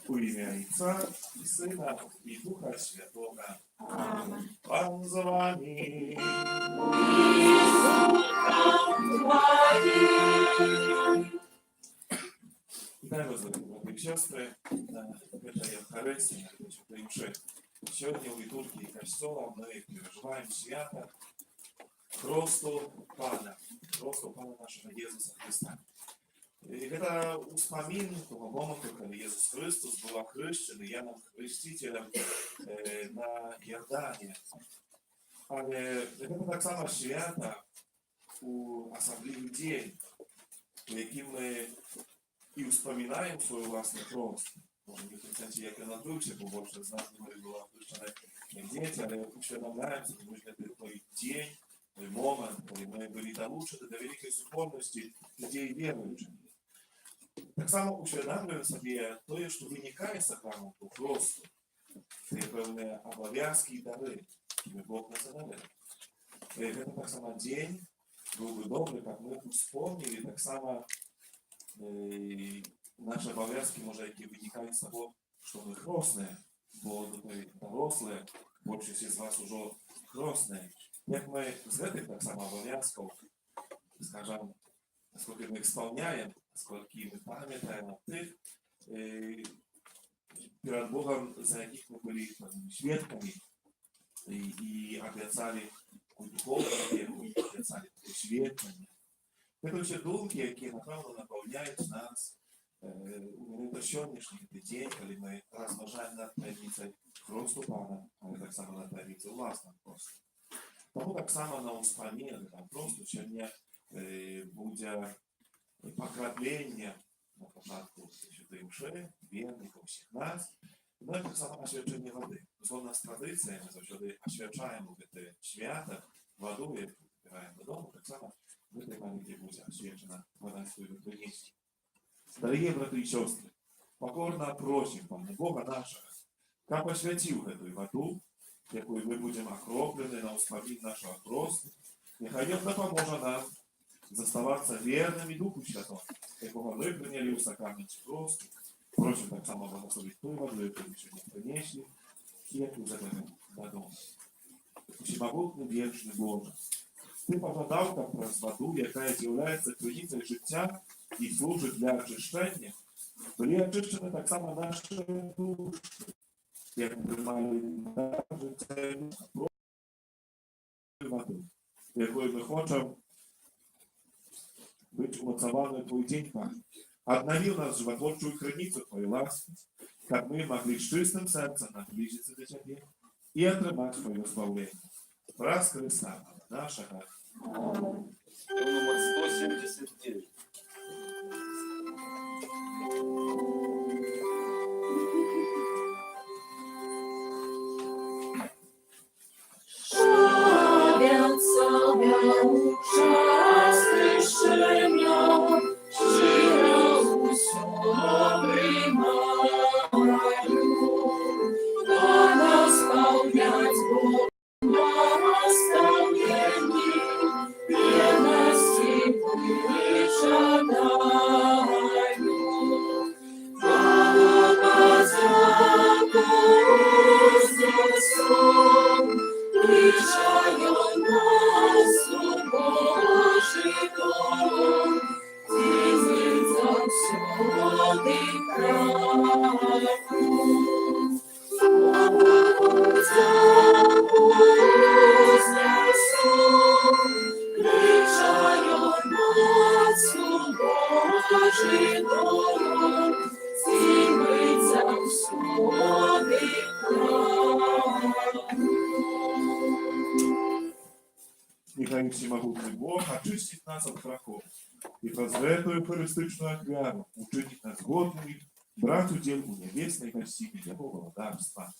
У ім'я Отця і Сина і Духа Святого. Пан з вами. Вітаю вас, брати і сестри, на Святій Євхаристії, на Святій Мші. Сьогодні у літургії Костьола ми переживаємо свято Хресту Пана нашего Иисуса Христа. И это успомин того момента, когда Иисус Христос был окрещен Яном Хрестителем на Йордане. Але это так само свято у особливий день, у який ми і вспоминаємо свою власну хрест. Може, не в сенсі, як я надивився, бо більше з нас не було окрещена як діти, але усвідомляємося, тому що це той день, той момент, коли ми були долучені до великої супольності людей віруючих. Так само усвідомлюємо собі те, що виникає з сакраменту хресту. Це певні обов'язки і дари, які Бог нас дає. Це так само день, був би добрий, як ми вспомнили, так само наши обов'язки, може, які виникають з того, що ми хрестні, бо ми дорослі, більшість з вас уже хрестні. Як ми з цих так само обов'язків, скажімо, наскільки ми їх виконуємо, наскільки ми пам'ятаємо тих, перед Богом, за яких ми були свідками і обіцяли духовну віру, обіцяли просвітлення. Це всі думки, які, напевно, наповняють нас у сьогоднішній день, коли ми розважаємо над таємницею Хресту Пана, але так само над таємницею власного Хресту. Тому так само на успоміння просто сьогодні буде покраплення на початку Святої Мші, вірників всіх нас, ну і так само освячення води. Згодно з традиціями, завжди освячаємо це свято водою, яку вибираємо додому, так само в этой молитве будет освящена вода свою принести. Дорогие братья и сестры, покорно просим Бога нашего, как освятил эту воду, якою мы будем окроплены на успомин нашего Христа, нехай Он допоможе нам заставаться верными Духу Святому, якого мы приняли в сакраменте Христу. Просим так само благословить той водой, яку сегодня принесли, яку заберем додому. Всемогутний вічний Боже, Ти пожадав так про воду, яка з'являється криницею життя і служить для очищення, були очищені так само наші душі, як ми приймали життя воду, якою ми хочемо бути умоцованою твій день, Пане. обновил нас в животворчую храницу Твоей ласки, как мы могли с чистым сердцем наблизиться до Тебя и отрывать Твое славление. Прас Христа нашего. Номер 179. Нехай всемогутный Бог очистит нас от грехов и по святую Евхаристичную веру учинит нас годными брать удел у небесной гостиной Его благодарства.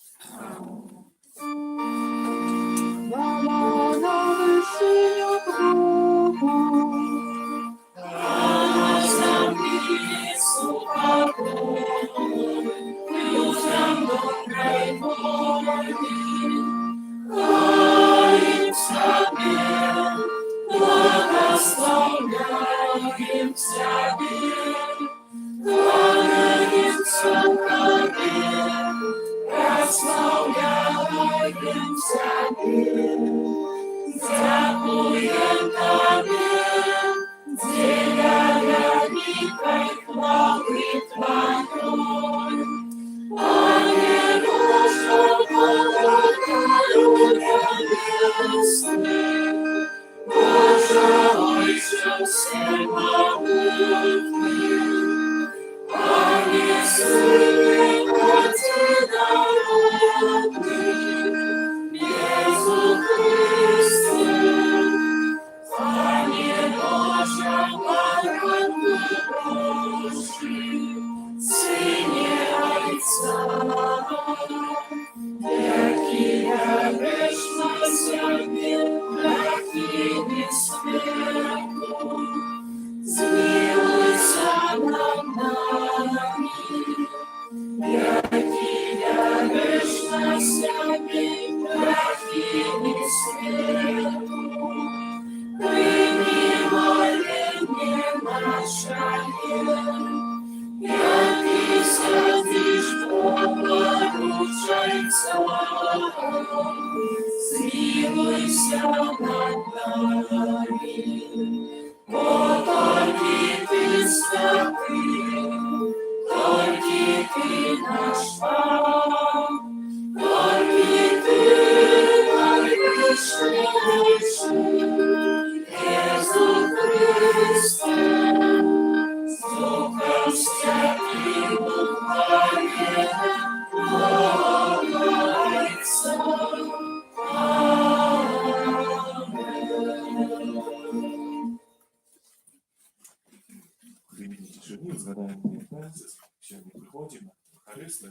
Згадаємо 19, сьогодні приходимо, Харисти.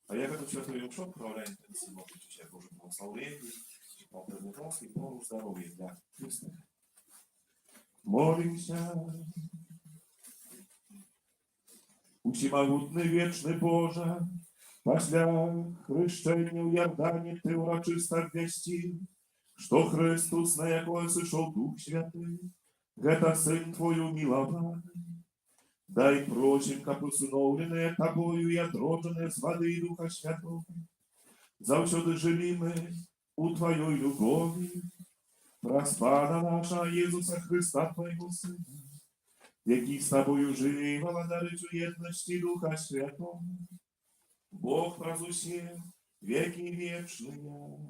А я как святой Левшов отправляю интенсивно получать Божье благословение, по-предметовски, много здоровья для Христа. Молимся. Усемогутный вечный Боже, після хрещення в Ярдані Ти урочисто обвестив, что Христос, на якого сошел Дух Святый, это Сын Твой умилованный. Дай просим, как усыновленные Тобою и отродженные с воды и Духа Святого, завсёды жили мы у Твоей любови, Распада наша Иисуса Христа Твоего Сына, який с Тобою живи и володарит у едности Духа Святого, Бог прозусе веки вечные.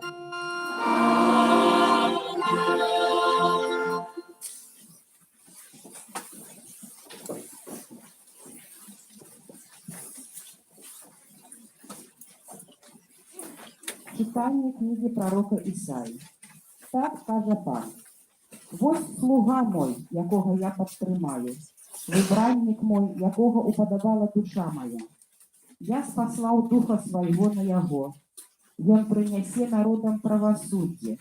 Читання книги пророка Ісаї. Так каже пан: «Ось слуга мой, якого я підтримаю, вибранник мой, якого уподобала душа моя. Я спаслав духа свого на його, він принесе народам правосуддя.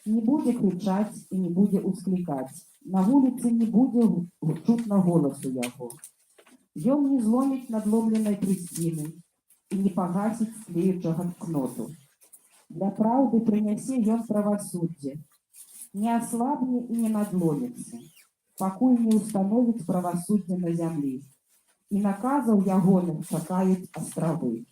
Не буде кричать і не буде ускликать, на вулиці не буде чутно голосу його. Ён не зломить надломленої трясины і не погасить тлеючого кноту. Для правды принесе ён правосуддя, не ослабне и не надломится, покуль не установит правосуддя на земле, и наказов ягоных чакают островы.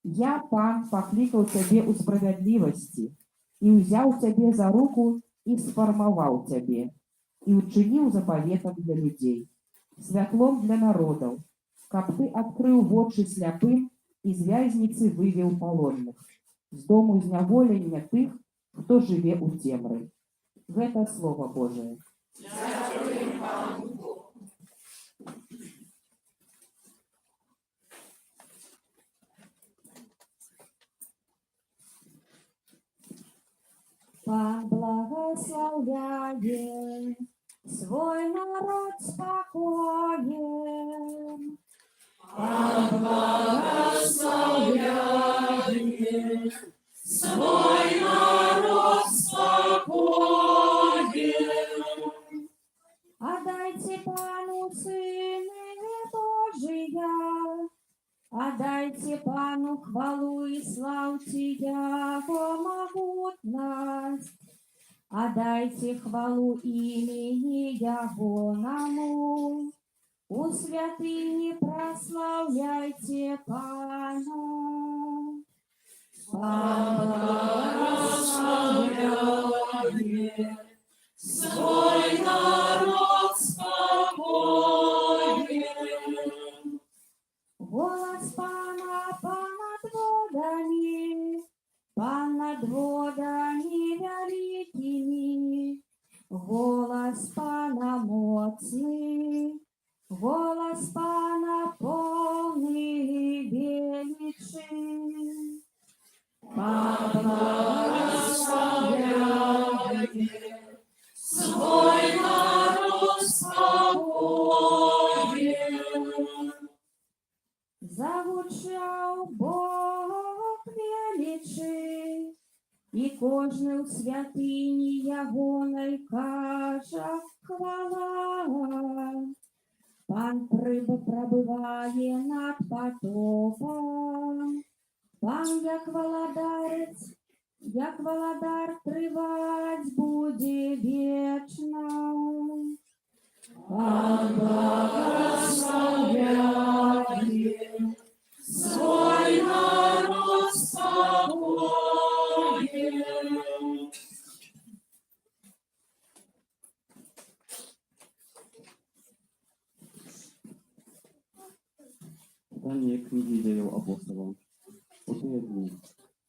Я, пан, покликал тебе у справедливости, и взял тебе за руку, и сформовал тебе, и учинил заповетом для людей, святлом для народов, как ты открыл вочи сляпым, из вязницы вывел полонных, з дому зняволення тих, хто живе у темрі». Це Слово Боже. Пан благословляє свой народ спокоен. Пан благословляє свой народ спокоен. Отдайте Пану Сыне Божия, отдайте Пану хвалу и славьте Его могутность. Отдайте хвалу имени Ягоному, у святыни прославляйте Пана. Пан благословляет свой народ спокоен. Голос Пана, Пан над водами, Пан над водами великими. Голос Пана моцный, голос Пана полный величий. Пан благословляет свой народ спокоен. Звучав Бог величий, і кожний у святині Ягоной каже хвала. Пан пробиває над потопом, Пан, як володар, тривать буде вечно. Пан благословляє свой народ спокоен. Читание книги Деял апостолов. У те дни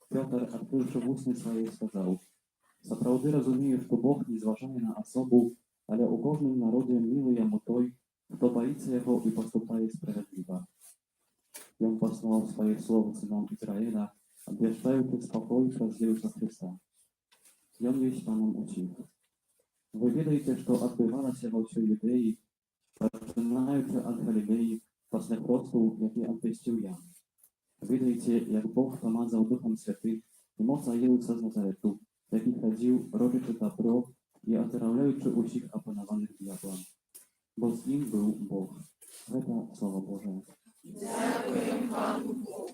Петр, открывши вусны свои, сказал: «Сапраўды разумею, что Бог не зважае на особу, але у кожным народе милый яму той, хто боится его и поступает справедливо. Ён послал своє слово сынам Израиля, обвещаючи спокой прозревшего Христа. Ён есть Паном учил. Вы ведаете, что отбывалося во всей Юдеи, починаючи от Галилеи, після хресту, який обвестив я. Видаєте, як Бог помазав Духом Святим і моцно явився з Назарету, який ходив, робячи добро і оздоровляючи усіх опанованих дьяволом. Бо з ним був Бог. Це Слово Боже. Дякуємо Пану Богу.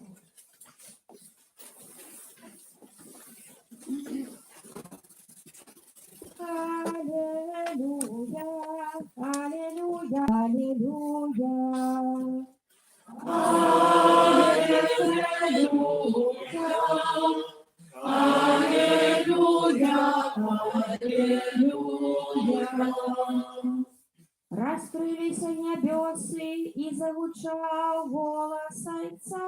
Аллилуйя, аллилуйя, аллилуйя. Раскрылись небесы и звучал голос Отца.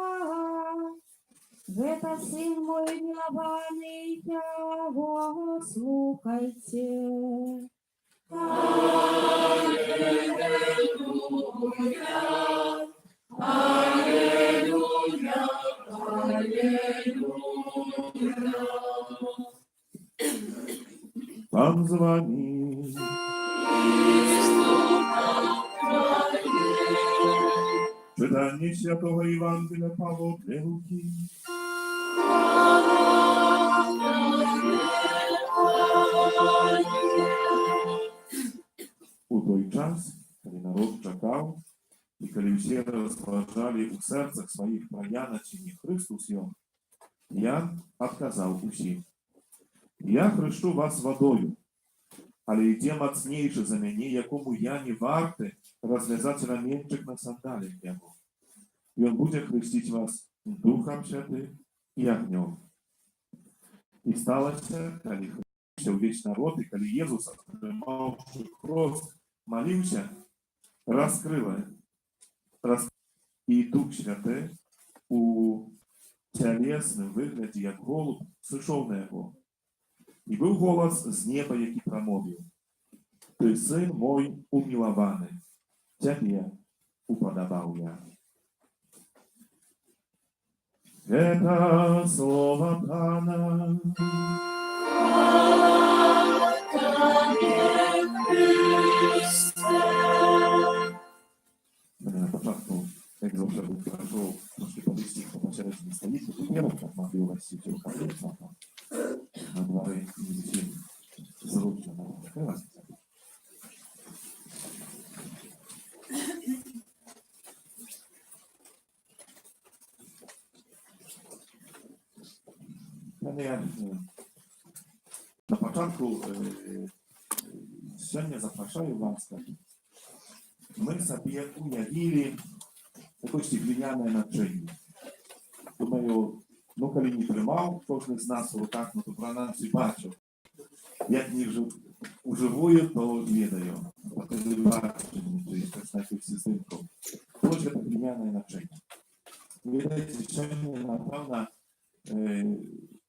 Это Сын мой милованный, Его слухайте. Аллилуйя, аллилуйя, аллилуйя. Пан з вами. Читання Святого Євангелія Павла для Луки. У той час, коли народ чекав, і коли всі розважали у серцях своїх про Яна чи не Христос його, Ян отказав усім. Я хрещу вас водою, але йде мацнейший за мене, якому я не варте розв'язати ремінчик на сандалях його. І він буде хрестити вас Духом Святим і огнем. І сталося, коли хрестився увесь народ, і коли Єсус, отримавши кров, молився, і Дух Святий у тілесному вигляді, як голуб, сійшов на його. І був голос з неба, який промовив: «Ти син мой умилований, тебе уподобав я». Это слово Пана. На початку, як завжди, пройшов трошки повісти, хто посередині стоїть, тут не так можливості цього ходити, на дворі не зовсім зручно. Я на початку сьогодні запрошую вас. Ми собі уявили якось глиняне навчання. Думаю, ну коли не тримав кожен з нас в руках, ну то про нас і бачив. Як не уживую, то ведаю. Коли бачимо, то є, так знаєте, всі зимку. Ось це глиняне навчання. Видається, сьогодні, напевно,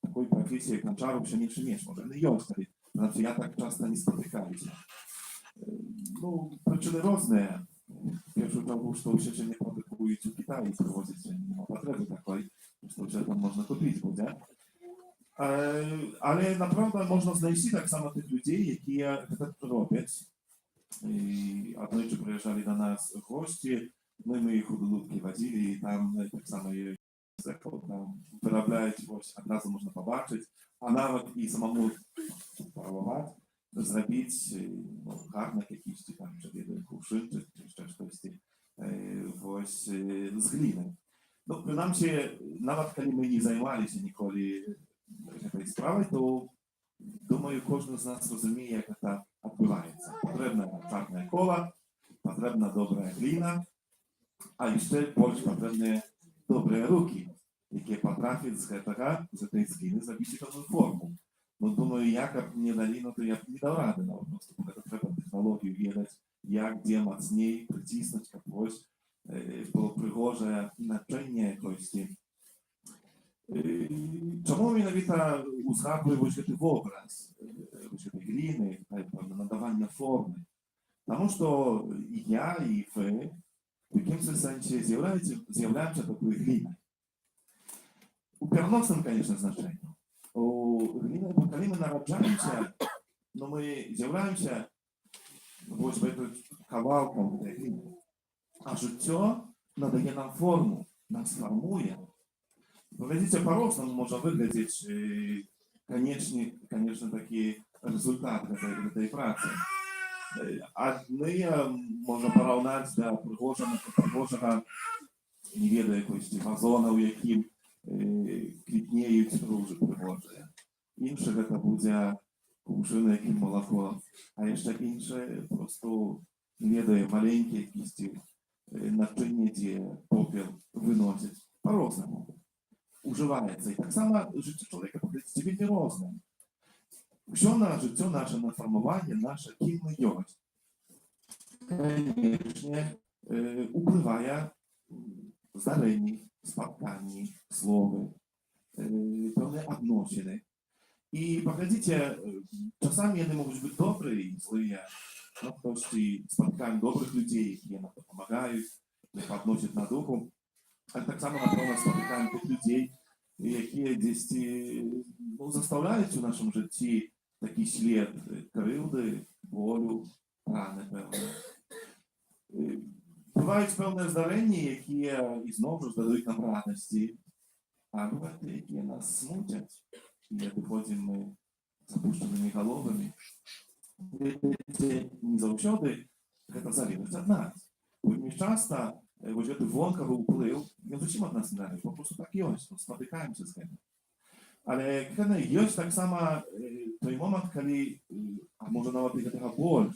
такої професії, як гончар, ще менше менш, може не йоскати. Значить, я так часто не спотикаюся. Ну, причини різні. Першу чергу, що ще не продукують у Китаї, привозяться, нема потреби такої, що вже там можна купити буде. Але, направду, можна знайти так само тих людей, які це роблять. І однойче приїжджали до нас гості, ми їх у Долубки водили, і там так само є там виробляють, ось одразу можна побачити, а навіть і самому пробувати, зробити гарно якісь там, кувшинчик, чи ще щось ось з глини. Ну, принаймні, навіть коли ми не займалися ніколи цією справою, то, думаю, кожен з нас розуміє, як це відбувається. Потрібна чарна кола, потрібна добра глина, а ще більш потрібні добрі руки, які потрапять з цієї глини зробити певну форму. Ну, думаю, як б не дали, ну, то я б не дав ради на просто, бо це треба технологію відати, як, де мацней притиснути, як ось було пригоже навчання якось. Чому менавіта узгадую ось цей образ, ось цієї глини, надавання форми? Тому що і я, і ви в якомусь сенсі з'являємося такою глиною. У переносному, звісно, значенні. Коли ми народжаємося, ну, ми з'являємося ось кавалком глини. А життя надає нам форму, нас формує. Глядите, по-розному може виглядати конечно, такий результат цієї праці. Одні можна порівняти до пригожого, не ведаю, якогось вазона, у яким квітнеють ружі пригожі. Інших це буде кувшин, яким молоко, а ще інше просто, не ведаю, маленькі якісь навчання, де попіл виносять. По-розному уживається. І так само життя чоловіка подається вельми розним. Все на життя наше, на формування наше, ким ми є, звісно, впливає здарення, споткання, слова, певні відносини. І, поглядите, часами вони можуть бути добрі і злі, ну, хтось споткаємо добрих людей, які нам допомагають, підносять на духу. Але так само, напевно, споткаємо тих людей, які десь, ну, заставляють у нашому житті такий слід кривди, болю, рани певне. Бувають певні здарення, які і знову ж задають нам радості, а бувають, які нас смутять, і виходимо ми запущеними головами. Не завжди це залежить від нас. Бо часто ось цей вонковий вплив, він зачем від нас не залежить, бо просто так є, спотикаємося з цим. Але є так само той момент, коли, а може навіть і така боль,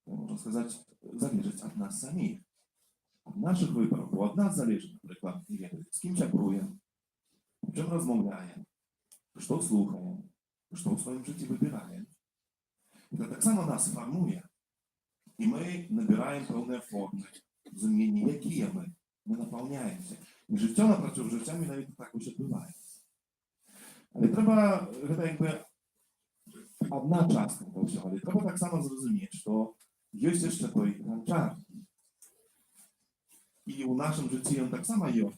можна сказати, залежить від нас самих. Від наших виборів, бо від нас залежить, наприклад, з ким чакруємо, чим розмовляємо, що слухаємо, що в своєму житті вибираємо. Це так само нас формує. І ми набираємо певні форми, розуміння, які ми наповняємося. І життя напроти життя ми навіть так ось відбувається. Але треба, це якби одна частинка всього, але треба так само зрозуміти, що є ще той гончар. І у нашому житті він так само є.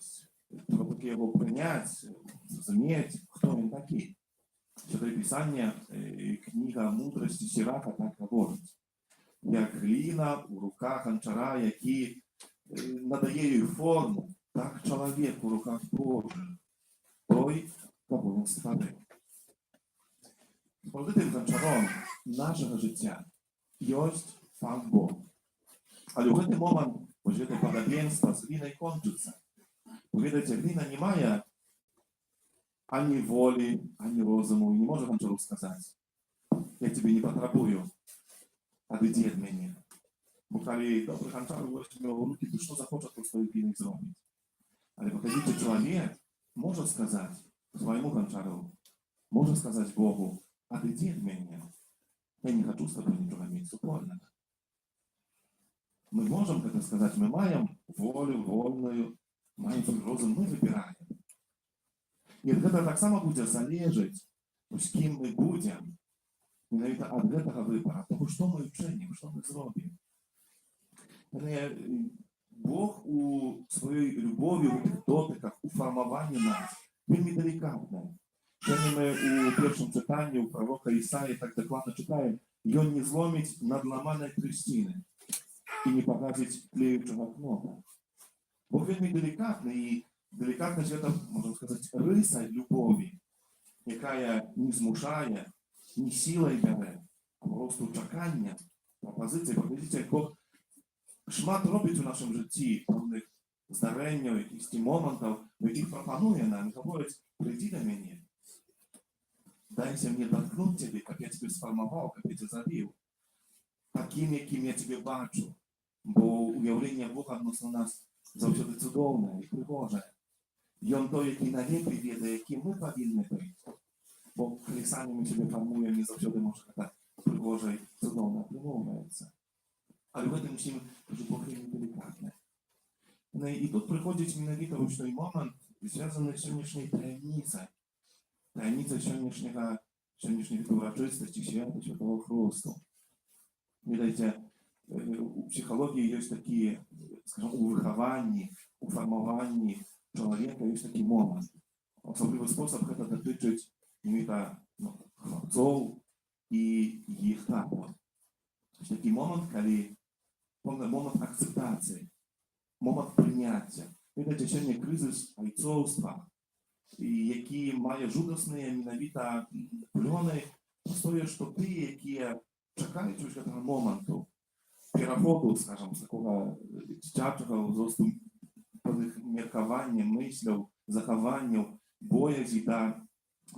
Треба таки його прийняти, зрозуміти, хто він такий. Читає Писання, книга мудрості Сіраха так говорить. Як глина у руках гончара, який надає їй форму, так чоловік у руках Божих. Той, кого він створив. Справдитим гончаром нашого життя є Пан Бог. Але у цей момент, ось це подобенство з глиною кончиться. Видите, глина не має ані волі, ані розуму, і не може гончару сказати, я тебе не потребую, відійди від мене. Бо коли добрий гончар говорить в його руки, то що захоче, то свою глину зробить. Але покажіть, чоловік може сказати своєму гончару, може сказати Богу, відійди від мене, я не хочу з тобою нічого мати супольного. Ми можемо це сказати, ми маємо волю вольную, маємо свій розум, ми вибираємо. І це так само буде залежати, з ким ми будемо, і навіть від цього вибору, того, що ми вчинимо, що ми зробимо. Бог у своїй любові, у тих дотиках, у формуванні нас, він делікатний. Сьогодні ми у першому читанні у пророка Ісаї так докладно читаємо, він не зломить надламаної тростини і не погасить тлеючого кнопа. Бог вельми делікатний, і делікатність це, можна сказати, риса любові, яка не змушає, не силою бере, а просто чекання, пропозиція, як Бог шмат робить у нашому житті певних здарень, якихось моментів, в яких пропонує нам, і говорить, прийди до мене, дайся мені доткнути тебе, як я тебе сформував, як я тебе завів, таким, яким я тебе бачу, бо уявлення Бога відносно нас завжди цудовне і пригоже. І він той, який навіки відає, яким ми повинні бути. Бо коли самі ми себе формуємо, не завжди може так пригоже і цудовно примовляється. Але в этом всім дуже Бог є делікатний. І тут приходить навіть ручний момент, зв'язаний з сьогоднішньою таємницею. Таємниця сьогоднішніх урочистостей свята Святого Христу. Видите, у психології є такі, скажімо, у вихованні, у формуванні чоловіка є такий момент. Особливий спосіб це дотичить хлопців і їх татів. Такий момент, коли момент акцептації, момент прийняття. Видите, сьогодні кризис айцовства, який має жудасні, ненавіта пльони, стоїть, що ті, які чекають уже того моменту, переходу, скажімо, з такого дитячого зросту міркування, мислів, захованнів, боязі до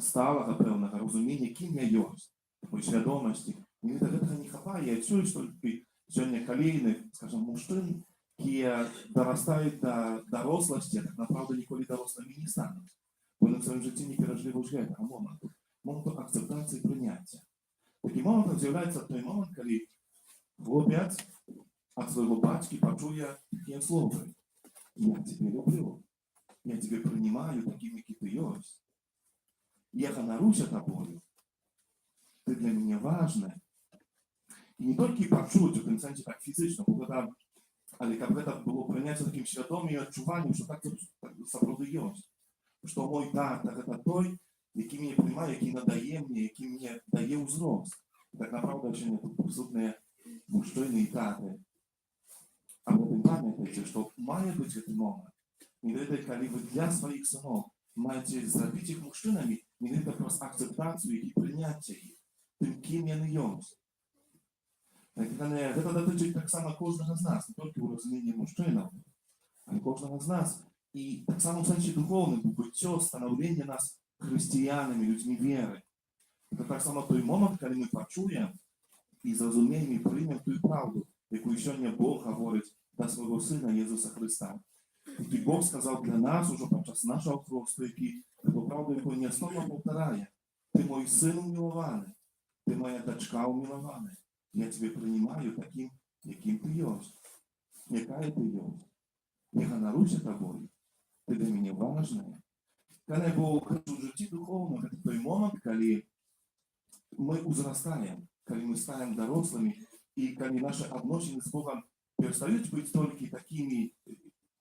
сталого певного розуміння, ким я є, такої свідомості. Мені до цього не хапає. Я чую, що сьогодні колійних, скажімо, мужчин, які доростають до дорослості, так направду ніколи дорослими не стануть. Вони в своєму житті не пережили вже цього моменту. Моменту акцептації і прийняття. Таким моментом з'являється той момент, коли хлопець від свого батька почує такі слова. Я тебе люблю. Я тебе приймаю таким, який ти є. Я гоноруся тобою. Ты для меня важна. І не тільки почути, в тому сенсі так фізично, але як це було прийняття таким свідомим відчуванням, що так справді є. Що мой тато – це той, який мене приймає, який надає мені, який мені дає узрост. Так naprawdę ще тут присутні мужчини і тати. Але ви пам'ятаєте, що має бути цей момент. І дайте, коли ви для своїх синів маєте зробити їх мужчинами, не дайте просто акцептацію і прийняття їх, тим, ким вони є. Це дотичить так само кожного з нас, не тільки у розумінні мужчин, але кожного з нас. І так само в сенсі духовному, буття, становлення нас християнами, людьми віри. Це так само той момент, коли ми почуємо і зрозуміємо і приймемо ту правду, яку сьогодні Бог говорить до свого Сина Ісуса Христа. І той Бог сказав для нас уже під час нашого хресту, який ту правду, яку неостанно повторяє. Ти мій син умилований, ти моя дочка умилована. Я тебе приймаю таким, яким ти є. Яка ти є? Я ганаруся тобою. Ти для мене важна. Коли Бог в житті духовному, це той момент, коли ми узрастаємо, коли ми стаємо дорослими, і коли наші відносини з Богом перестають бути тільки такими,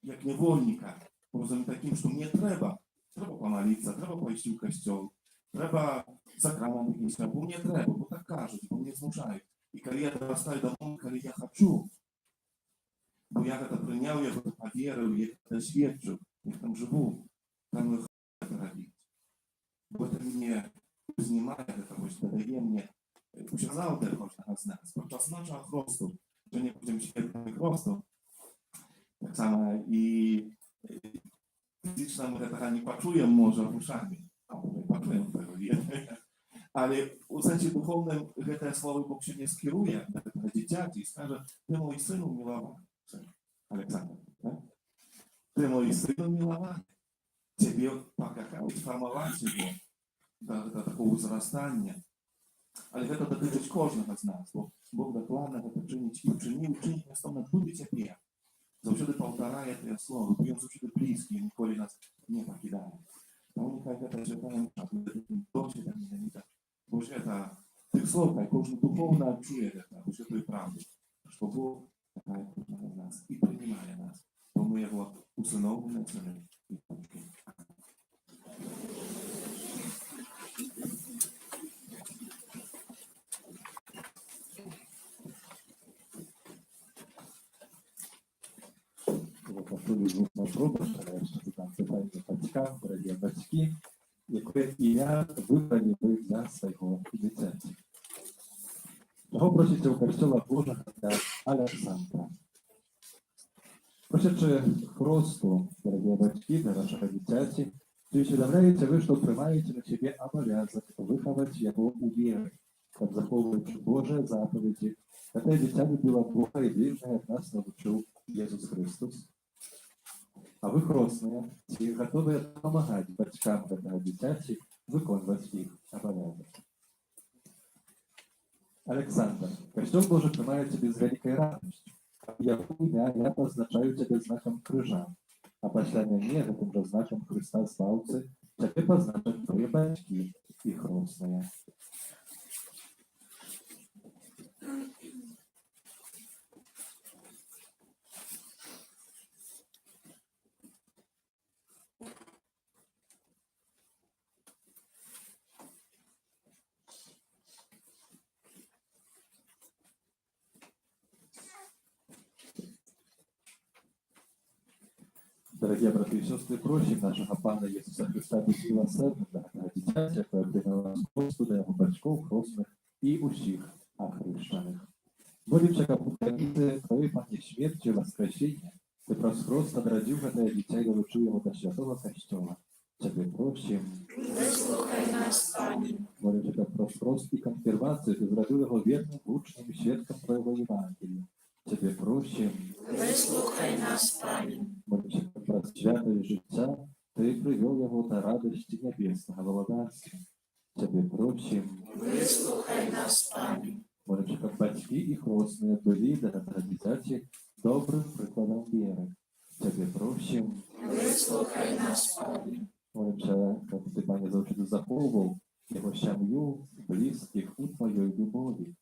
як невольника, просто не таким, що мені треба помолитися, треба пойти в костюм, треба сакрамент якийсь, бо мені треба, бо так кажуть, бо мене змушають. І коли я доростаю до моменту, коли я хочу, бо я це прийняв, я це повірив, я це свідчу, я там живу, там не хочу це робити. Бо це мене знімає, це дає мені, показав для кожного з нас. Подчас нашого хресту, що не будемо чекати хресту, так само і фізично ми цього не почуємо, може, ушами, а ми почуємо цього. Але у сенсі духовному це слово Бог ще не скерує до дитяті і скаже, ти мій син умилований. Олександр, так? Ти мій син умилований. Тебе покакають формувати його до такого зростання. Але це дотичить кожного з нас, бо Бог докладно це чинить і вчинив наставно тут і тепер. Завжди повторяє те слово, бо він завжди близький, ніколи нас не покидає. Тому нехай це читаємо, а дочі там не так. Бо ж це тих слов, хай кожен духовно чує це, бо ж це і правда, що Бог такає кожного з нас і приймає нас, бо ми його усиновлені сини і дочки. Почули звук маршруту, що там питання батькам, дорогі батьки, яке ім'я вибрали ви для свого дитяті. Чого просите у Костьола Божого для Олександра? Просячи хресту, дорогі батьки, для вашого дитяті, чи усвідомляєте ви, що приймаєте на себе обов'язок виховати його у вірі, як заховуючи Божі заповіді, яке дитя любила Бога і вірне, як нас навчив Ісус Христос? А вы, хрестные, готовы помогать батькам этого дитяти виконувати їх обов'язок. Олександр, Костюм Божий приймає тебе з великою радістю. Його ім'я я позначаю тебе знаком крижа, а після мене таким же знаком Христа славці тебе позначать твої батьки і хрестные. Дорогие браты и сестры, просим нашего Пана Иисуса Христа быть милосердным до этого дитяти, яке прийняла нас Господа, його батьків, хрестних і усіх охрещених. Молимся, как Українці, Твоей Пане смерти и воскресения, Ты про хрест народил это дитя и долучил его до святого Костела. Тебе просим. Вислухай нас, Пане. Молимся, как про хрест и конфирмацию, Ты зробил его верным, лучшим свідком Твоего Евангелия. Тебе просим. Вислухай нас, Пане. Молимся, как про святое життя, Ты привел его до радости небесного володарства. Тебе просим. Вислухай нас, Пане. Молимся, как батьки и хрестные были для этого дитяти добрым прикладом веры. Тебе просим. Вислухай нас, Пане. Молимся, как Ты, Пане, завжди заховував его сім'ю, близьких у Твоей любові.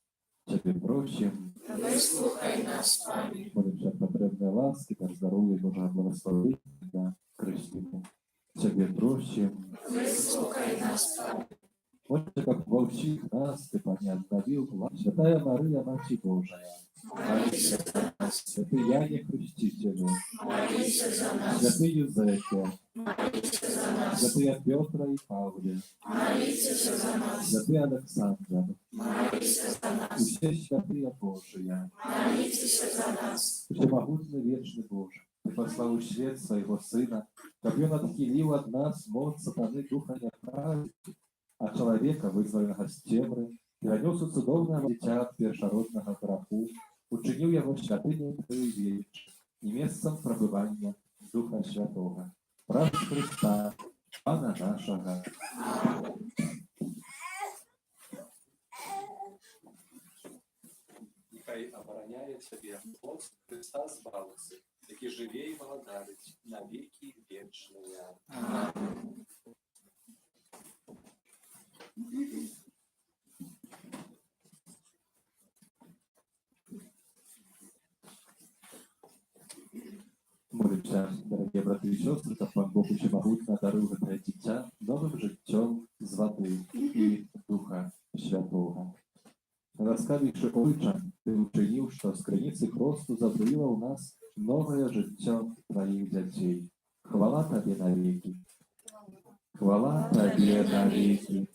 Тебе просим. Вислухай нас, Пане. Молимся, потребной ласки, как здоровья Божьего благословения для Крестника. Тебе просим. Вислухай нас, Пане. Отче, как во всіх нас Ты, Пане, обновил, Святая Мария, Матерь Божия, Молися за нас, Святый Яне Крестителю, молися за нас, Святый Юзефе, молися за нас, Святые Петра и Павле, молися за нас, Святый Александр, молися за нас, все святые Божия, молися за нас, всемогутный вечный Боже, Ты послал в свет Своего Сына, как Он отхилил от нас моц сатаны духа неправедности, а человека, вызванного с темры, перенес у цудовного дитя от першородного граху, учинил его святыней Твоей и местом пребывания Духа Святого. Прав Христа, Пана нашего. Нехай обороняє тебе моць Христа Збавцы, які живе і владарить на віки вічні. Молимся, дорогие браты и сестры, как Пан Бог всемогутно дарує для дитя новим життям з води і Духа Святого. Ласкавейший Отче, Ты учинил, что с границы Христу забрило у нас новое життя Твоих детей. Хвала Тебе навеки. Хвала Тебе навеки.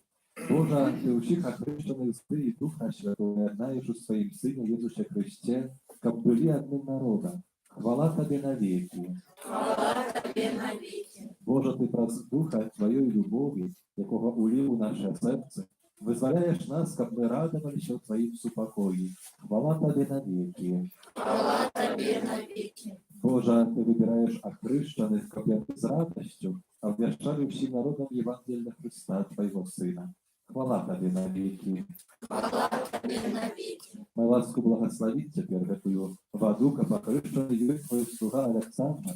Боже, Ты усіх охрещених з Ти і Духа Святого однаєш у Своїм Сині Єсусі Христе, как были одним народом. Хвала Тебе навеки. хвала тобі навіки. Боже, Ти про Духа Твоєї любові, якого улив у наше серце, визволяєш нас, как ми радувалися у Твоїм супокої. Хвала Тебе навеки. Хвала тобі навіки. Боже, Ты выбираешь охрещенных, как я с радостью, обвящали всем народам Евангелия Христа, Твоего Сына. Хвала Тебе навеки. Хвала тобі навіки. Мою ласку благословить теперь эту воду, как охрещенный Твой слуга Александр,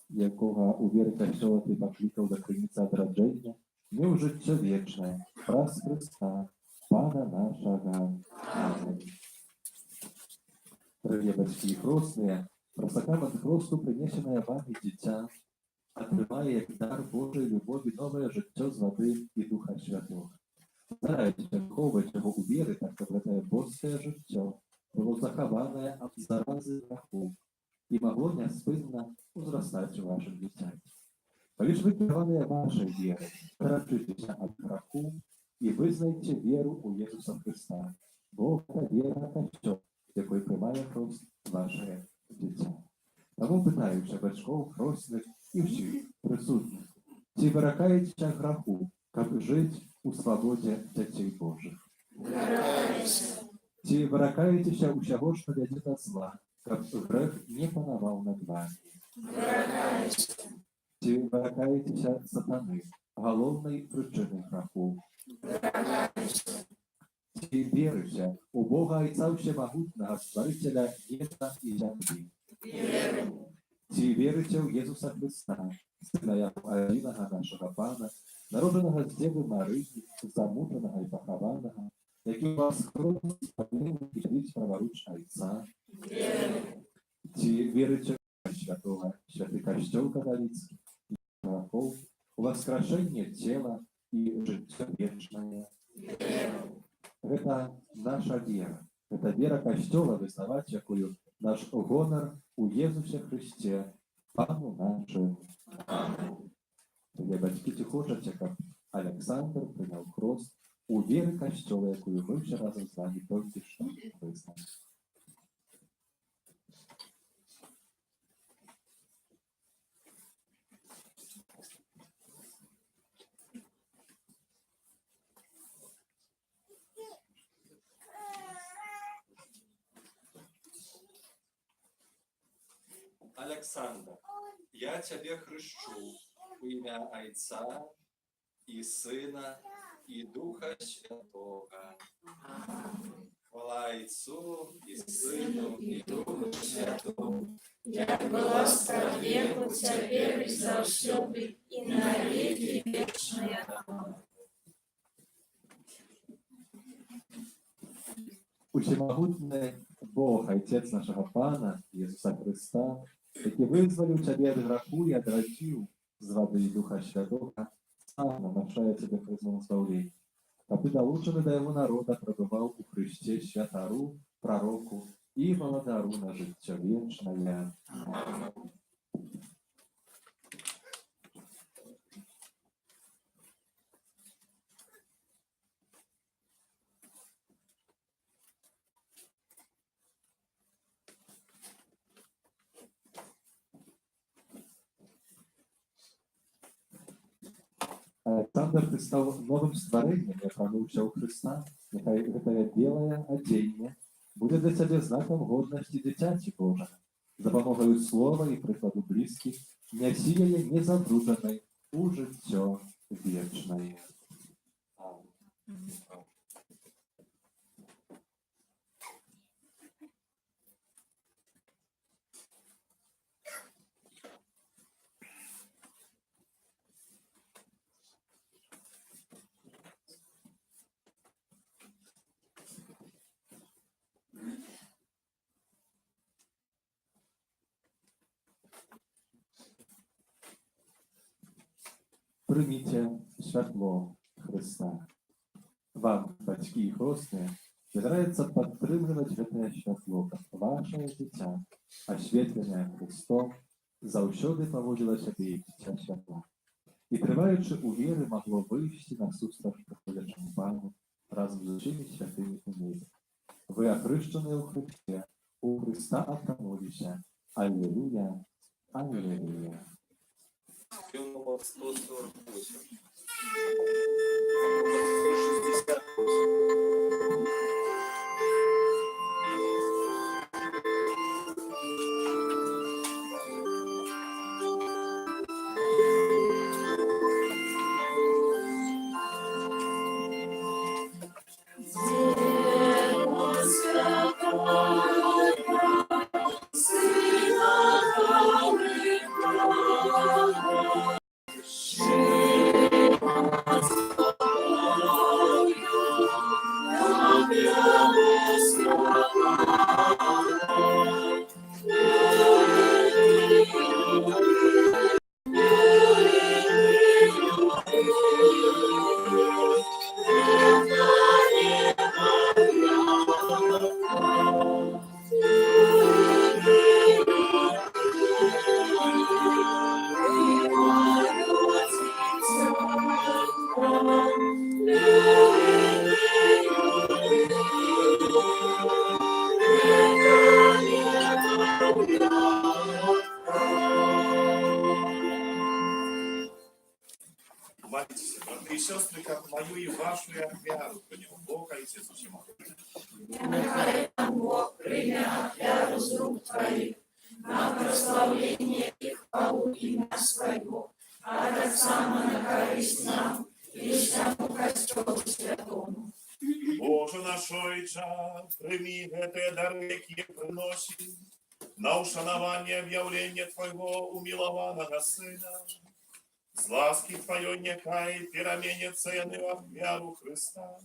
якого у вірі Костьола Ти покликав до криниці одродження, не в життя вічне, прас Христа, Пана нашого. Аминь. Дорогие батьки и крестные, про сакрамент Христу, принесенное вами дитя, отримає як дар Божої любові нове життя з води і Духа Святого. Старайтеся виховувати його у вірі, так щоб це Божське життя було заховане від зарази греху і могло неспинно узростати у вашем дитяті. Лишь вы керованные вашей верой, отречитесь от греху и вызнайте веру у Иисуса Христа. Бог – это вера Костьол, який приймає Христ ваше дитя. Тому питаюся батьків, хресних і всіх присутніх, чи виракаєтеся греху, як жити у свободі дітей Божих? Виракаюся. Чи виракаєтеся усього, що веде до зла, як грех не панував над вами? Виракаюся. Чи виракаєтеся сатани, головної причини греху? Виракаюся. Чи вірите у Бога Отця Всемогутнього, Створителя неба і землі? Вірю. Чи вірите в Ісуса Христа, Сина єдиного нашого Пана, народженого з Діви Марії, замученого і похованого, який вас Христос помилує і живіть праворуч Отця? Вірю. Чи вірите в Святого, Святий Костьол Католицький, і грехов, у воскрешення тіла і життя вічне? Вірю. Это наша вера. Это вера Костьола, визнавать якою наш гонор у Єсусі Христе, Пану нашому. Тоді батьки ті хочуть, як Олександр прийняв хрест у вірі Костьола, якою ми ще разом з вами тільки що визнали. Александр, я тебе хрещу в ім'я Отця і Сина і Духа Святого. Хвала Отцу і Сину і Духу Святому. Як була спровіку, тепер і завсюди, і на віки вічні. Усемогутний Бог, Отець нашого Пана, Ісуса Христа, який визволив тебе від греху і одрачив з води і Духа Святого, намашая Тебе Христом збавлення. А Ти долучений до Його народа пробивав у Христі святару, пророку і володару на життя вічне. Александр, ты стал новым створением, я пронувся у Христа. Нехай гэтае белае адзенне буде для цябе знаком годнасці дзіцяці Божа. За дапамогаю слова і прыкладу блізкіх нясі яе незабруджанай у жыццё вечнае. Прийміться святло Христа. Вам, батьки і хресні, збирається підтримувати гэтае святло, каб ваше дитя, освітлене Христом, заўсёды поводило себе як дитя святла. І триваючи у віри, могло вийти на сустав приходячому Пану разом з усіми святими у небі. Ви охрещені у Христі, у Христа отомолися. Аллилуйя, аллилуйя. Фильм номер 148. Номер 168. Молитесь, браты и сестры, как мою и вашу вяру по нему. Бог, Отец, усему. Нехай Бог прийме вяру з рук Твоїх, на прославлення і хвалу ім'я Своего, а так само на користь нам і всьому Костьолу Святому. Боже наш Отче, прийми гэтые дары, які приносим на ушанование объявления Твоего умилованного Сына. З ласки Твоей нехай переменится яны во вяру Христа.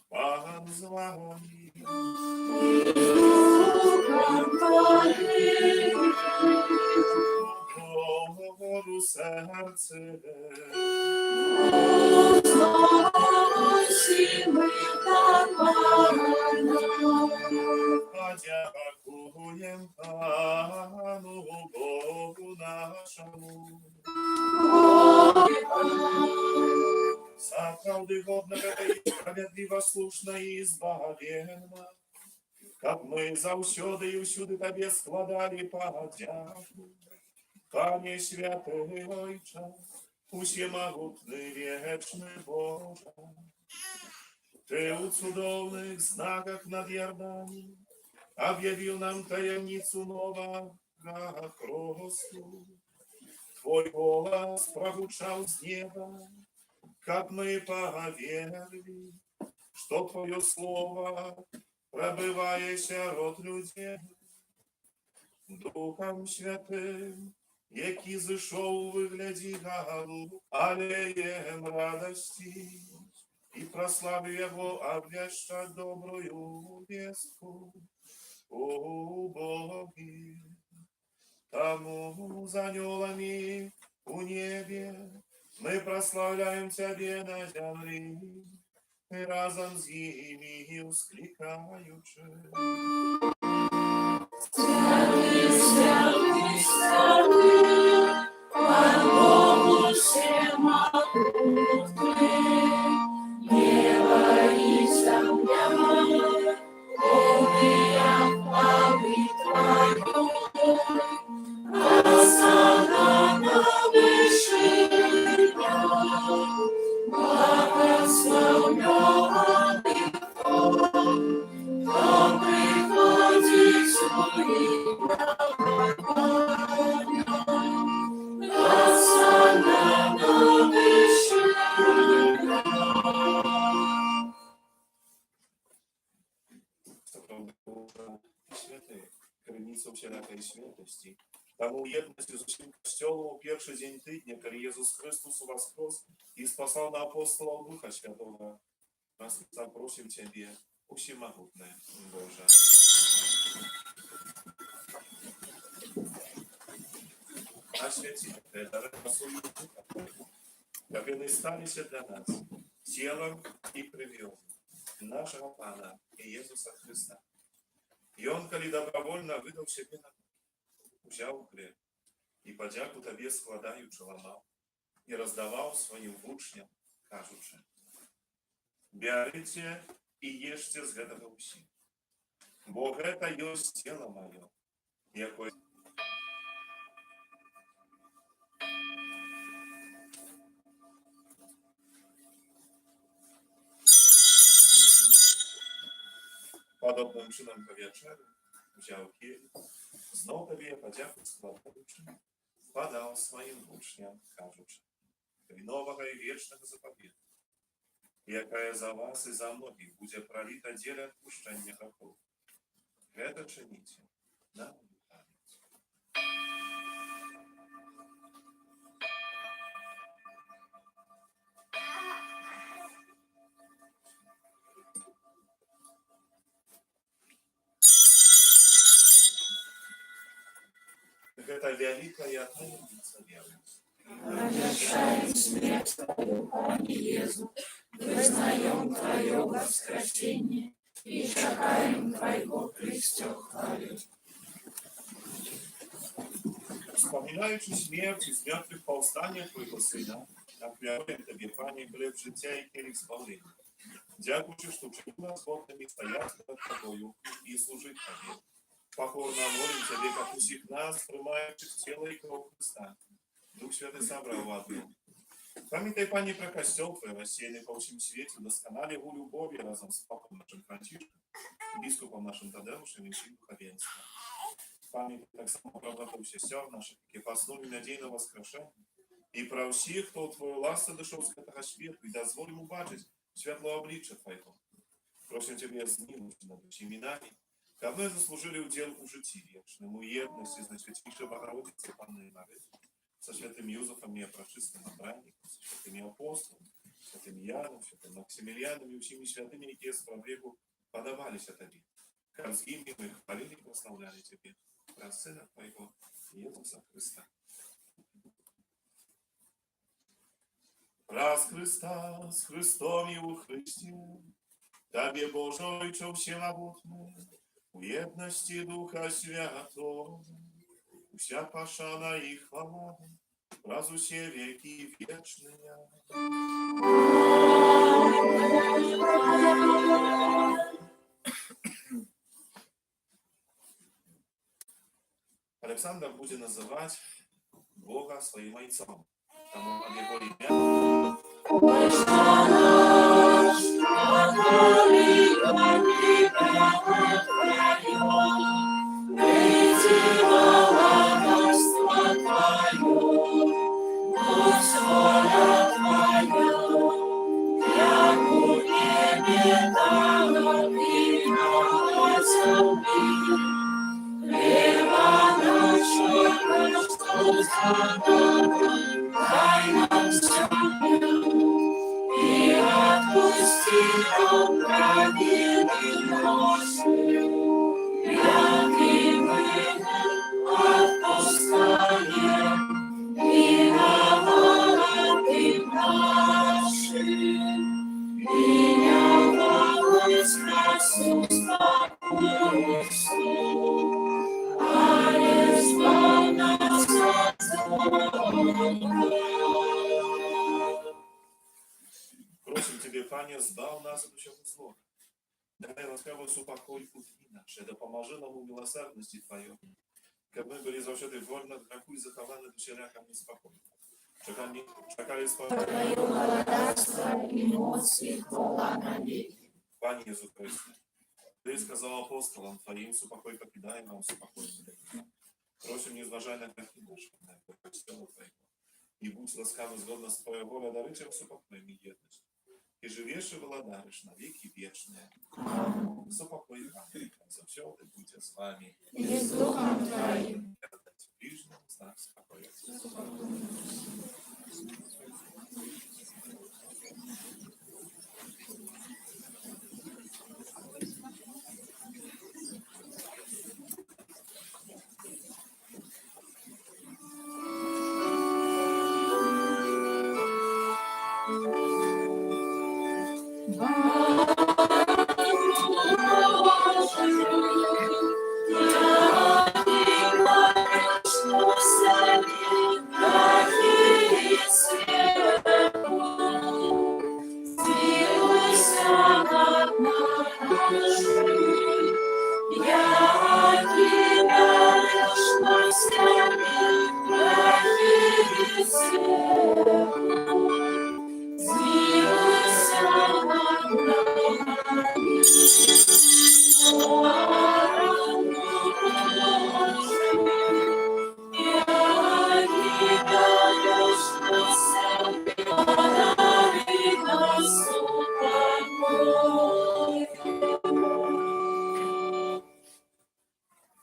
Пан з вами. Говору серце. Подякуєм Пану Богу нашому. За правди годного і справедливо слушна і збавленна, как ми завсюди і всюди Тобі складали подяку. Пане святий Отче, усемогутний вечний Боже, Ты у цудовных знаках над Иорданием объявил нам таємницю нового Христу. Твой голос прозвучал с неба, как мы поверили, что Твое слово, пробивається род людей, Духом Святим, який зійшов у вигляді галу, алеєм радості, и прославив его, обвещать добрую вестку. убогих. Тому за анёлами у небе мы прославляем Тебя на земле, и разом с ними ускликаючи. Святый, святый, святый, Пан Богу всемогутный, небо и земля, полные славы Твоей. Осанна вышиня, благословенный кто приходит сюда. Святые, коренится всякой святости. Тому єдності з усім костьолом у перший день тижня, коли Єсус Христос воскрес и спасал на апостолов Духа Святого, нас запросим Тебе, всемогутное Боже. Освяти это свою Духа, как они стались для нас телом и кровью нашего Пана Иисуса Христа. И Он, коли добровольно выдал себе на взял хлеб и подяку Тебе складаючи ламав и раздавал своим учням, кажучи: «Берите и ешьте з гэтага ўсім, бо гэта ёсць тело маё, якое Подобным чином по вечеру взял келих, знов Тебе подяку складаючи, подал своим учням, кажучи: «Нового и вечного заповеду, якая за вас и за многих будет пролита деле отпущения грехов. Это чините на мою память». Это великая таинница веры. Обещаем смерть Твою, Пане Иисус, признаем Твое воскресение и шагаем Твоего Христа хвалю. Вспоминаючи смерть из мертвых повстания Твоего Сына, отвергаем Тебе, Пане, хлеб життя и келих спаления. Дякуючи, что учил нас годными стоять перед Тобою и служить Тебе. Покорно молим Тебе, как усіх нас, приймаючих тело и кровь Христа. Дух Святый собрал в одну. Памятай, Пане, про костел Твой, рассеянный по всем свете, досконали в любови разом с папом нашим Францишком, бискупом нашим Тадеушем и всем духовенством. Памятай так само про братов сестер наших, які поснули надій на воскрешення, і про всіх, хто Твою ласку дошов з этого світу, і дозволь ему бачить світло обличчя Твоего. Просим Тебе змилости над всеми нами, как мы заслужили удел у житті вічному, єдності з найсвятішою Богородицей Панною Марією, со святым Юзефом и Опрошистым Абранником, со святыми апостолами, святым Яном, святым Максимилианом и всеми святыми, які справедливо подавались от Тебе. Как с ними мы хвалили и прославляли Тебе, про Сына Твоего, Иисуса Христа. Раз Христа, с Христом и у Христе, Тебе, Божий, čo всемогутный, у єдності Духа Святого, вся пошана и хвала, раз усе веки вечные. Александр будет называть Бога своим отцом, тому от его имя. Отпусти нам праведный наши, Просим Тебе, Пане, збав нас від усього злого. Дай ласкавий супокой у дні наші, допоможи нам у милосердності Твоєї, щоб ми були завжди вольні від греху і заховані душеряком неспокою. Чекали спокою. Твою благодарство і моць і хвала навіки. Пане Ісус Христе, Ти сказав апостолам Твоїм, супокой покидай нам, супокой не. Просим, не зважай на грехи наші, на предпочтення Твоєго. И будь ласкавый згодно с Твоей волей, дарычем супокойной едность. И живешь и владаришь на веки вечные. Супокой вам, за все ты будь с вами. І з Духом Твоїм. Дать ближнему знак спокоя.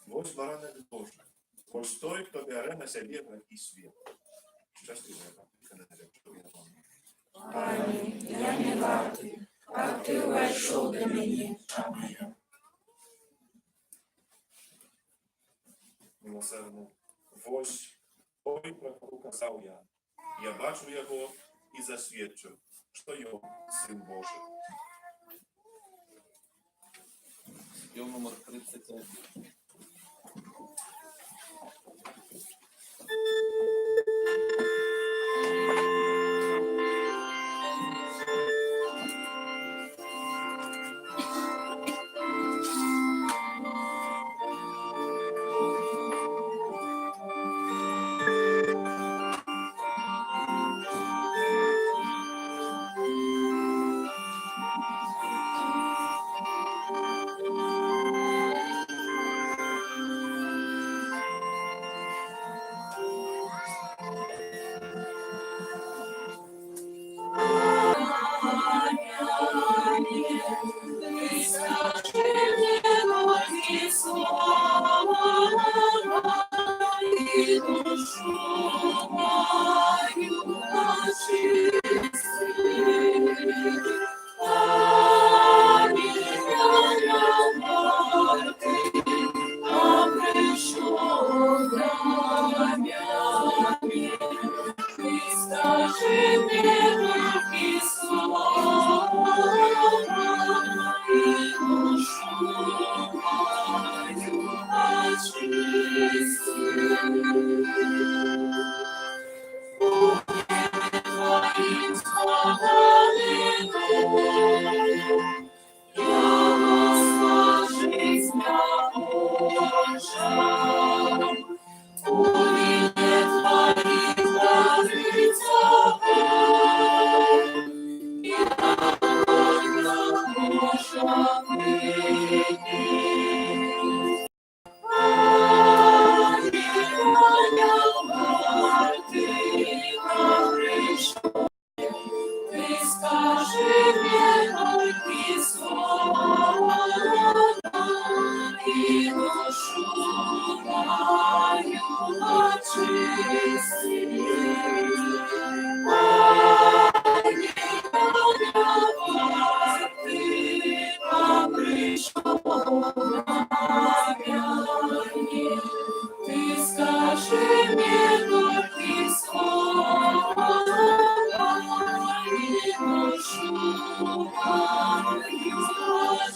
Ось баране Боже, ось той, хто бере на себе гріхи світу. Щасливо, я вам. Пане, я не вартий, а Ти увійшов до мене. Амінь. Милосердно. Ось той, про кого казав я. Я бачу його і засвідчу, що його Син Божий. Спів номер 31.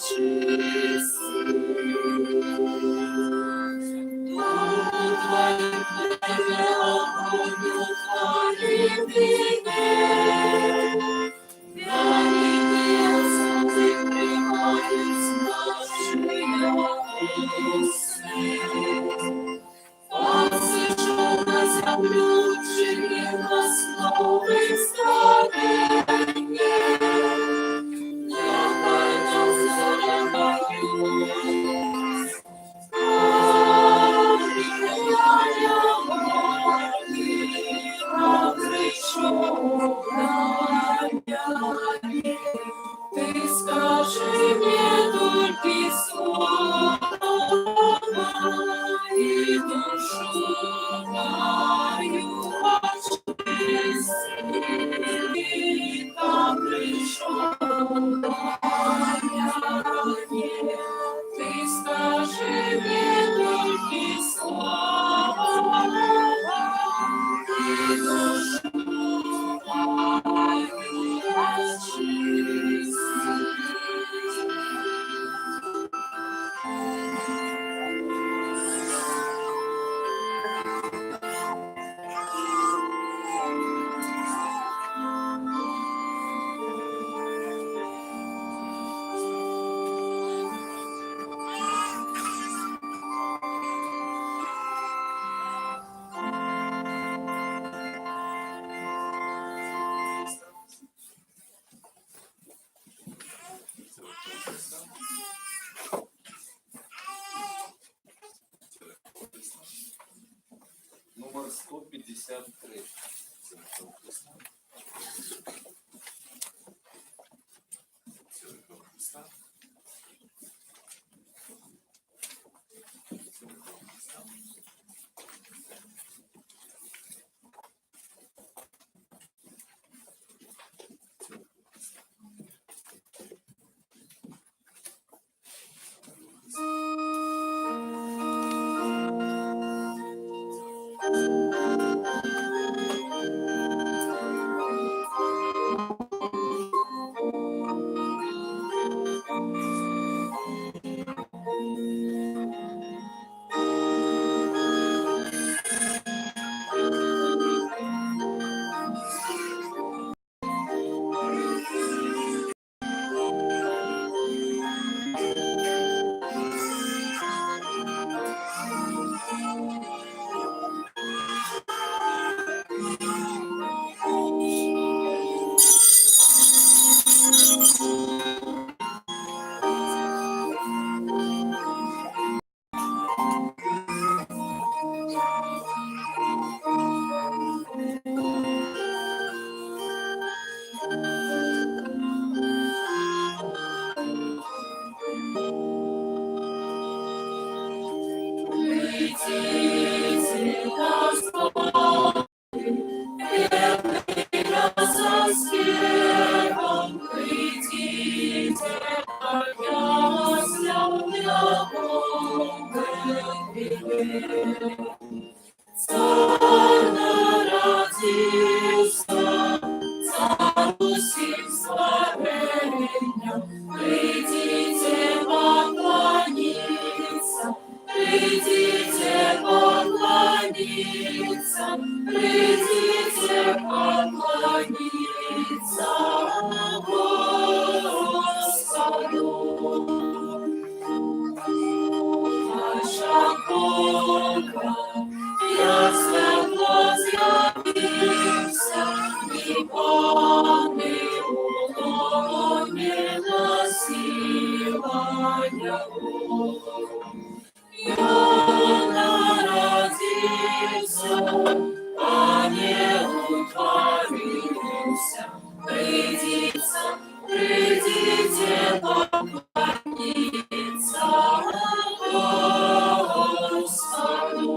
Очі Цар народився, цар усіх створення, прийдіть поклоніться, прийдіть поклоніться, прийдіть поклоніться Господу. Наша Бога, як світло з'явився, ікони у лоні носила його. Ён народився, ангел утворився, прийдіться, прийдіть поклоніться Господу.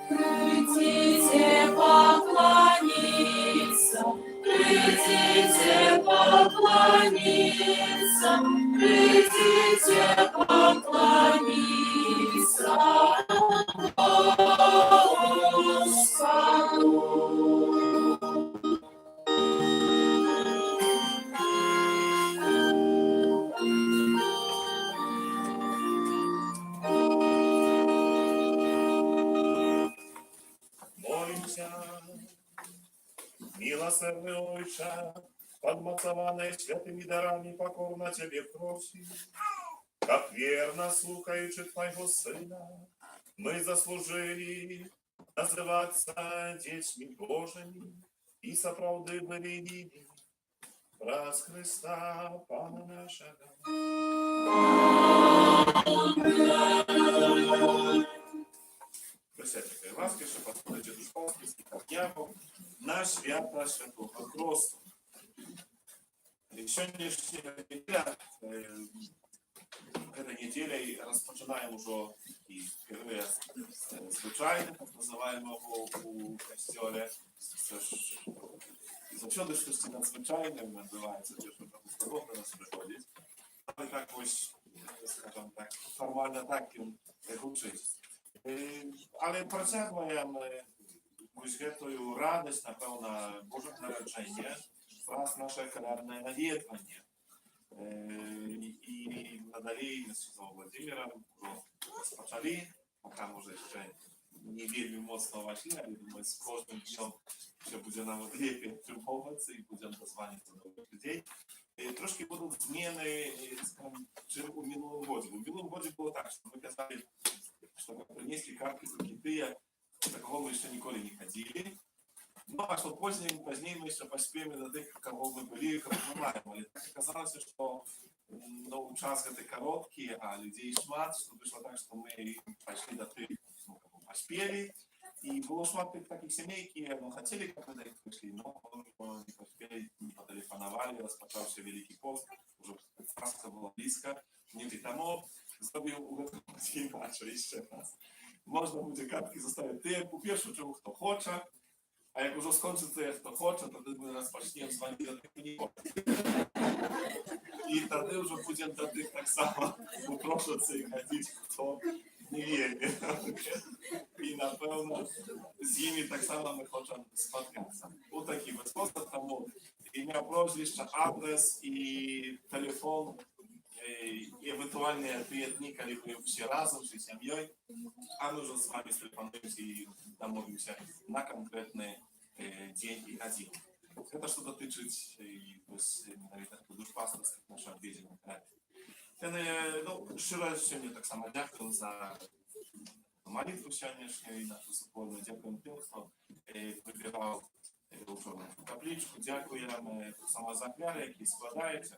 Прийдіть поклоніться, прийдіть поклоніться, прийдіть поклоніться Господу. Молимся, милосердный Отче, подмацованной святыми дарами покорно Тебе просим, как верно слухаючи Твоего Сына, мы заслужили называться детьми Божьими и соправды были видимы раз Христа, Пана нашего. Присядьте, ласки, що послухайте душпастерських об'явок на свято Святого Христу. Сьогоднішня неділя, этой неделей розпочинаємо вже і впервые звичайно, так називаємо у костьолі. Це ж завжди щось надзвичайне відбувається, те, що Бог до нас приходить. Але так ось, скажімо так, формально так їм звучить. Але протягуємо ось гэтую радость, напевно, Божих народження, раз наше колядне навідування. І надалі з Святого Владимира розпочали, поки, може, ще не вельми моцно вошли, але, думаю, з кожним днем ще буде нам ліпше тримуватися і будемо дозвонитися до нових людей. Трошки будуть зміни, скажімо, чим у минулому році. У минулому році було так, що ми казали, что принесли карты какие-то, такого мы еще николи не ходили. Ну, а что позднее мы еще поспели до тех, кого мы были, кого мы маем. И так оказалось, что ну, час это короткий, а людей шмат, что вышло так, что мы пошли до тех, ну, кого поспели. И было шмат таких семей, которые ну, хотели, как мы до них пришли, но не поспели, не потелефоновали, распочался Великий пост, уже Пасха было близко, не тому. Зробив у гэтым іначе іще раз. Можна буде картки заставити у першу чергу, хто хоче, а як уже скончиться, хто хоче, тоді ми розпочнемо звонити до тих, хто не хоче. І тоді вже будемо до тих так само упрошуватися і ходити, хто не вірить. І, напевно, з ними так само ми хочемо споткатися. У такий спосіб, тому ім'я, прозвище, адрес і телефон, и эвентуальные ответы, когда мы все разом, всей семьей, а мы уже с вами степануемся и домовимся на конкретный день и один. Это что дотычить, наверное, душпастерских наших объединенных край. Ну, широко сегодня так само дякую за молитву сегодняшнюю и нашу супольную. Дякую тем, кто выбирал в капличку. Дякую самозакляли, які складаються,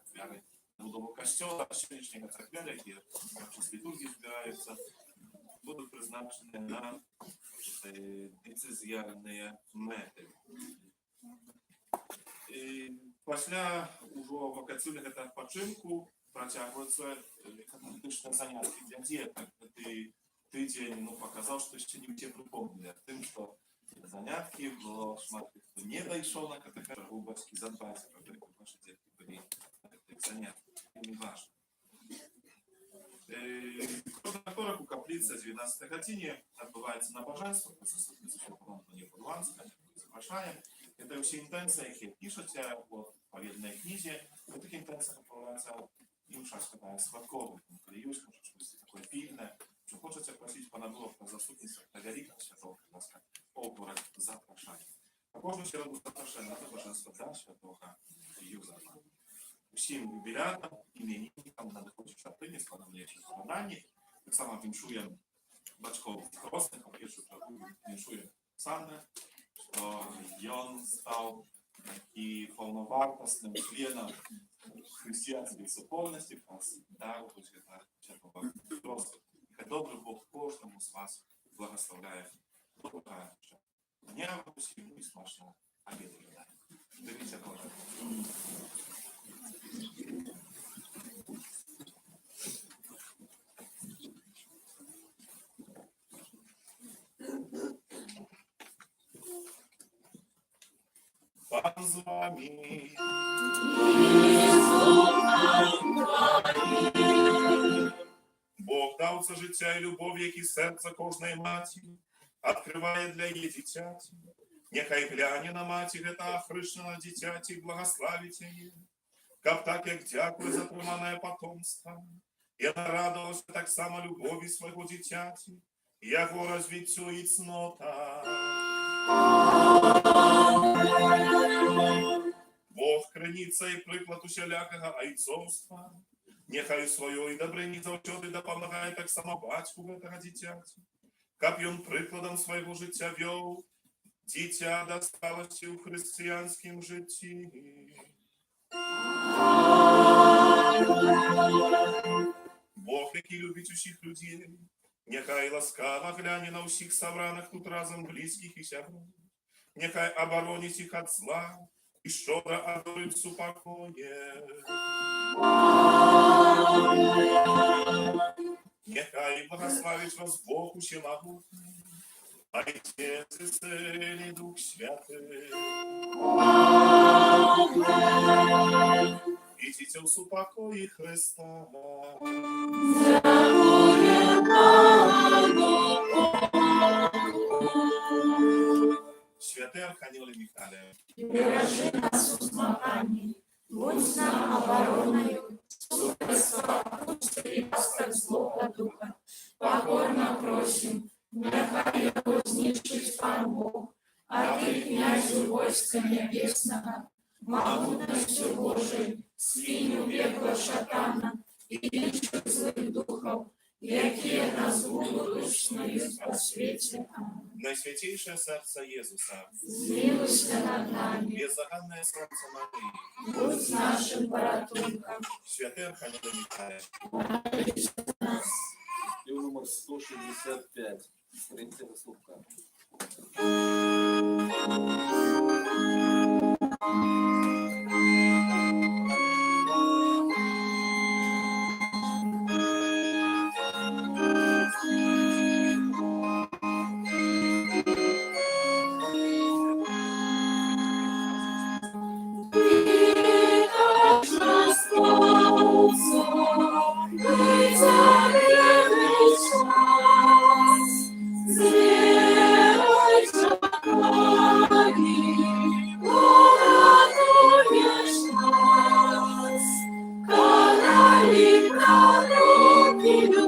будову костюла, сьогоднішнього церкви, які в літургії збираються, будуть призначені на децизіальні мети. Після вакаційного відпочинку протягуються катехетичні заняття для діток. Цей тиждень показав, що ще не всі припомнили тим, що занятки було шмат, хто не дійшов на катехет, глибокі задбати, щоб ваші дітки були на цих заняттях. Не важно. на которых у каплицы 12 гадзіне адбываецца набажэнства, прысутнічаць не падванска, запрашаем. Это ўсе інтэнцыі, якія пішуце у паведнай кнізе. У таких інтэнцыях адбываецца інша складае свадковых, калі ёсць, можа штосьці такое пільнае. Що хочеться просити пана Бога про заступництво та Святого Святого, будь ласка, образ запрошення. Також ми ще раз запрошуємо на божество та Святого Юзефа. Усім юбілятам, іменинникам, надходять шатині, складовлячі складанні. Так само віншуємо батьков дорослих, а першу чергу віншуємо Оксани, що він став таким повновартісним членом християнської супольності, нас дару, чергова дорослих. Хай добрий Бог кожному з вас благословляє. Доброго дня вам усім і смачного обіду. Дивіться, добре. Пан з вами. Бог дав це життя і любов, які серце кожної матері відкриває для її дитяті. Нехай гляне на матір та хрещена дитяті і благословить її. Каб так, як дякує за тримане потомство, і вона радувалася так само любові свого дитяті, його розвіттю і цнота. Бог криниця і приклад усілякого айцовства. Нехай своєї добрині завжди допомагає так само батьку в этого дитяті. Каб він прикладом свого життя вів, дитя досталося у християнському житті. Бог, який любить усіх людей, нехай ласкаво гляне на усіх собраних тут разом близьких і сябрів. Нехай оборонить їх від зла і щодро одарить супокоє. Нехай благословить вас Бог усемогутний, Отец и Сын и Дух Святый. Идите в супокое Христа. Святый Архангел Михаил, бережи нас у змаганні, будь нам обороною, суперства, і так злого духа, покорно просим, нехай його знищить пан Бог, а ти, князю войска небесного, могутностью Божией, свинью бегла шатана и інших злых духов, які нас будуть по світі. Найсвятейшее сердце Иисуса, Змилуйся над нами, беззаганное сердце Марии, будь нашим порятунком. Святый Архангел Михаил, Спів номер 165. Сторінця Слупка. Каналі пророки